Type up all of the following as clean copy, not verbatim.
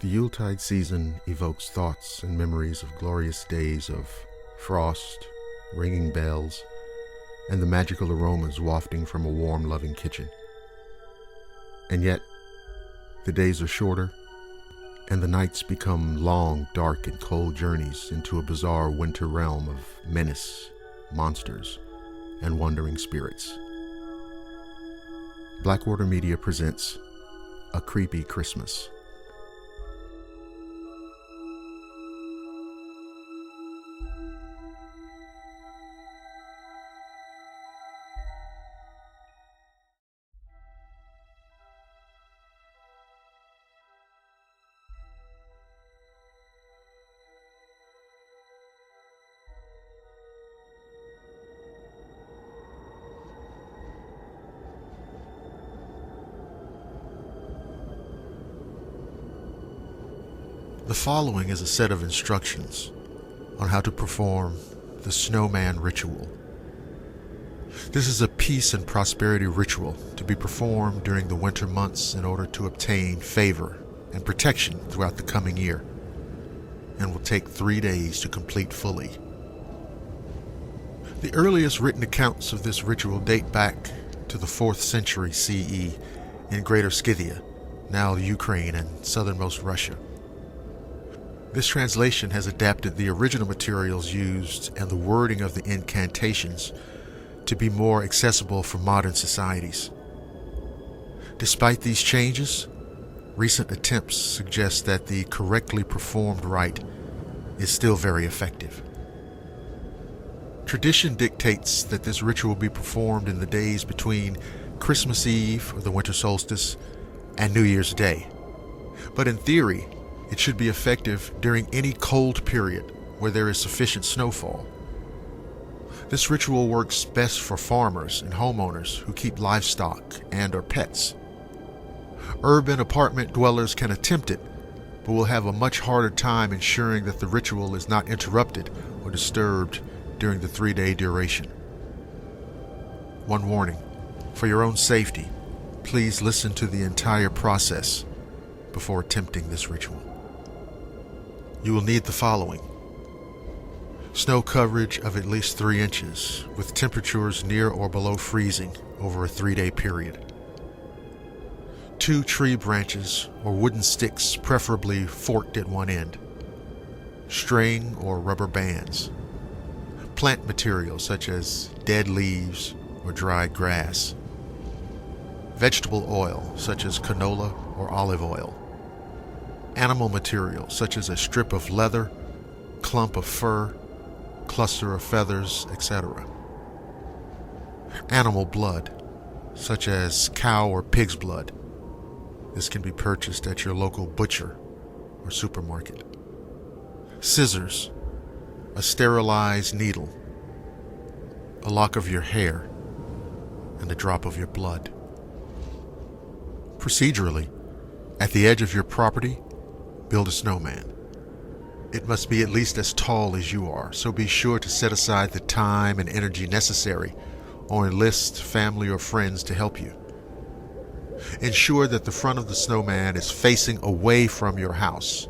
The Yuletide season evokes thoughts and memories of glorious days of frost, ringing bells, and the magical aromas wafting from a warm, loving kitchen. And yet, the days are shorter, and the nights become long, dark, and cold journeys into a bizarre winter realm of menace, monsters, and wandering spirits. Blackwater Media presents A Creepy Christmas. The following is a set of instructions on how to perform the Snowman ritual. This is a peace and prosperity ritual to be performed during the winter months in order to obtain favor and protection throughout the coming year, and will take 3 days to complete fully. The earliest written accounts of this ritual date back to the 4th century CE in Greater Scythia, now Ukraine and southernmost Russia. This translation has adapted the original materials used and the wording of the incantations to be more accessible for modern societies. Despite these changes, recent attempts suggest that the correctly performed rite is still very effective. Tradition dictates that this ritual be performed in the days between Christmas Eve, or the winter solstice, and New Year's Day. But in theory, it should be effective during any cold period where there is sufficient snowfall. This ritual works best for farmers and homeowners who keep livestock and/or pets. Urban apartment dwellers can attempt it, but will have a much harder time ensuring that the ritual is not interrupted or disturbed during the 3-day duration. One warning: for your own safety, please listen to the entire process before attempting this ritual. You will need the following: snow coverage of at least 3 inches, with temperatures near or below freezing over a 3-day period. 2 tree branches or wooden sticks, preferably forked at one end. String or rubber bands. Plant materials such as dead leaves or dried grass. Vegetable oil such as canola or olive oil. Animal material such as a strip of leather, clump of fur, cluster of feathers, etc. Animal blood such as cow or pig's blood. This can be purchased at your local butcher or supermarket. Scissors, a sterilized needle, a lock of your hair, and a drop of your blood. Procedurally, at the edge of your property, build a snowman. It must be at least as tall as you are, so be sure to set aside the time and energy necessary, or enlist family or friends to help you. Ensure that the front of the snowman is facing away from your house.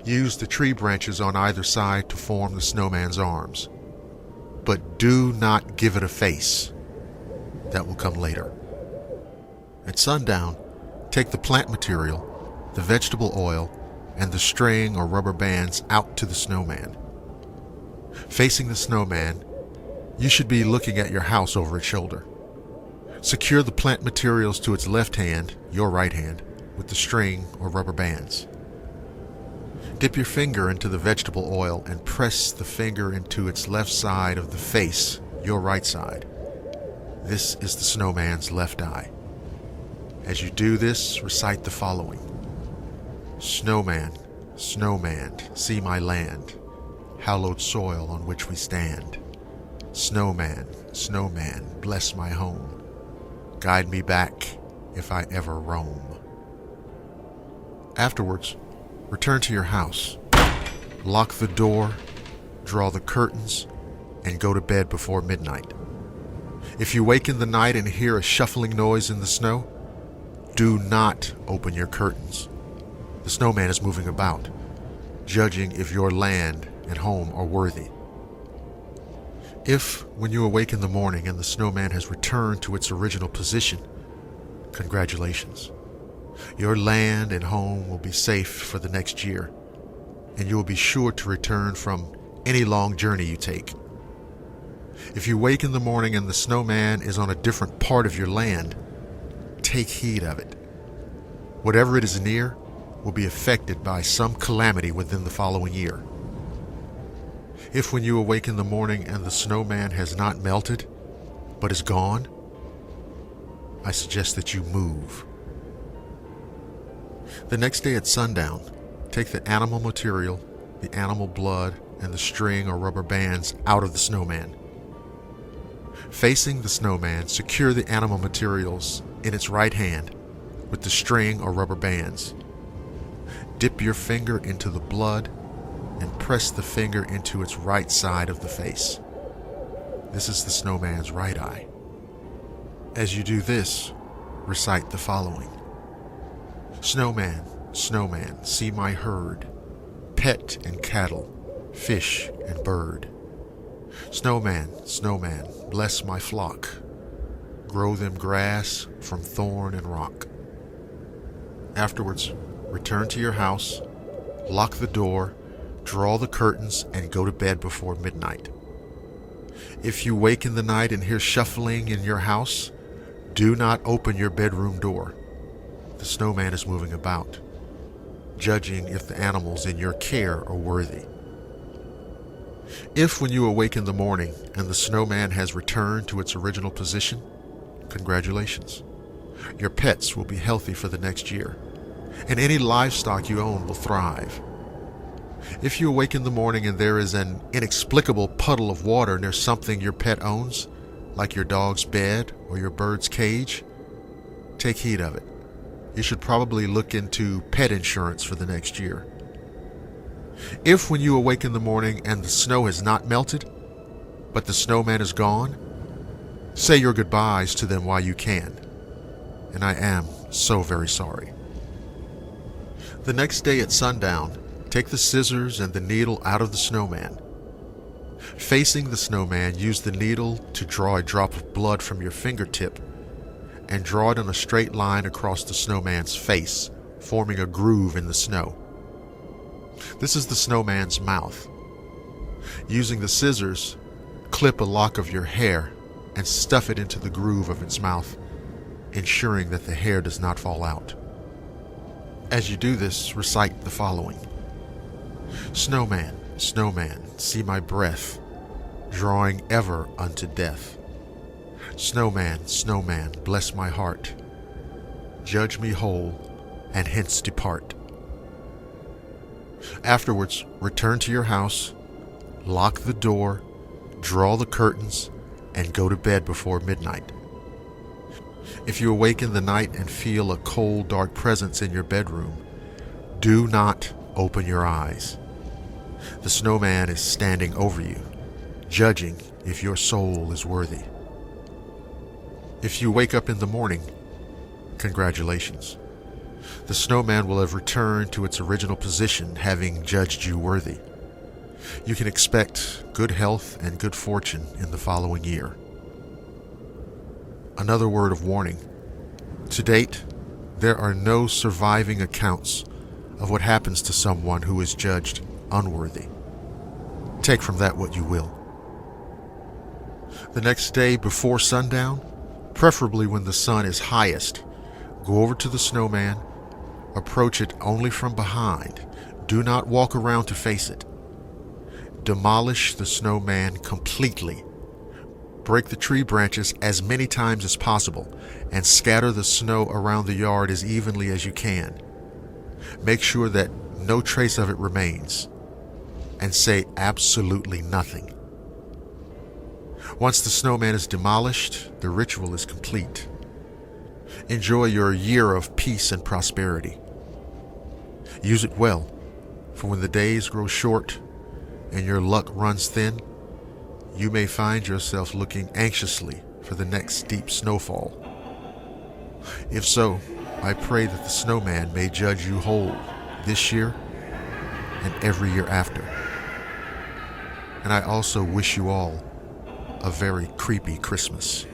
Use the tree branches on either side to form the snowman's arms. But do not give it a face. That will come later. At sundown, take the plant material, the vegetable oil, and the string or rubber bands out to the snowman. Facing the snowman, you should be looking at your house over its shoulder. Secure the plant materials to its left hand, your right hand, with the string or rubber bands. Dip your finger into the vegetable oil and press the finger into its left side of the face, your right side. This is the snowman's left eye. As you do this, recite the following: Snowman, snowman, see my land, hallowed soil on which we stand. Snowman, snowman, bless my home, guide me back if I ever roam. Afterwards, return to your house, lock the door, draw the curtains, and go to bed before midnight. If you wake in the night and hear a shuffling noise in the snow, do not open your curtains. The snowman is moving about, judging if your land and home are worthy. If, when you awake in the morning and the snowman has returned to its original position, congratulations. Your land and home will be safe for the next year, and you will be sure to return from any long journey you take. If you wake in the morning and the snowman is on a different part of your land, take heed of it. Whatever it is near will be affected by some calamity within the following year. If when you awake in the morning and the snowman has not melted, but is gone, I suggest that you move. The next day at sundown, take the animal material, the animal blood, and the string or rubber bands out of the snowman. Facing the snowman, secure the animal materials in its right hand with the string or rubber bands. Dip your finger into the blood and press the finger into its right side of the face. This is the snowman's right eye. As you do this, recite the following. Snowman, snowman, see my herd, pet and cattle, fish and bird. Snowman, snowman, bless my flock, grow them grass from thorn and rock. Afterwards, return to your house, lock the door, draw the curtains, and go to bed before midnight. If you wake in the night and hear shuffling in your house, do not open your bedroom door. The snowman is moving about, judging if the animals in your care are worthy. If when you awake in the morning and the snowman has returned to its original position, congratulations. Your pets will be healthy for the next year, and any livestock you own will thrive. If you awake in the morning and there is an inexplicable puddle of water near something your pet owns, like your dog's bed or your bird's cage, take heed of it. You should probably look into pet insurance for the next year. If when you awake in the morning and the snow has not melted, but the snowman is gone, say your goodbyes to them while you can. And I am so very sorry. The next day at sundown, take the scissors and the needle out of the snowman. Facing the snowman, use the needle to draw a drop of blood from your fingertip and draw it in a straight line across the snowman's face, forming a groove in the snow. This is the snowman's mouth. Using the scissors, clip a lock of your hair and stuff it into the groove of its mouth, ensuring that the hair does not fall out. As you do this, recite the following. Snowman, snowman, see my breath, drawing ever unto death. Snowman, snowman, bless my heart, judge me whole, and hence depart. Afterwards, return to your house, lock the door, draw the curtains, and go to bed before midnight. If you awake in the night and feel a cold, dark presence in your bedroom, do not open your eyes. The snowman is standing over you, judging if your soul is worthy. If you wake up in the morning, congratulations. The snowman will have returned to its original position, having judged you worthy. You can expect good health and good fortune in the following year. Another word of warning. To date, there are no surviving accounts of what happens to someone who is judged unworthy. Take from that what you will. The next day before sundown, preferably when the sun is highest, go over to the snowman, approach it only from behind. Do not walk around to face it. Demolish the snowman completely. Break the tree branches as many times as possible and scatter the snow around the yard as evenly as you can. Make sure that no trace of it remains, and say absolutely nothing. Once the snowman is demolished, the ritual is complete. Enjoy your year of peace and prosperity. Use it well, for when the days grow short and your luck runs thin, you may find yourself looking anxiously for the next steep snowfall. If so, I pray that the snowman may judge you whole this year and every year after. And I also wish you all a very creepy Christmas.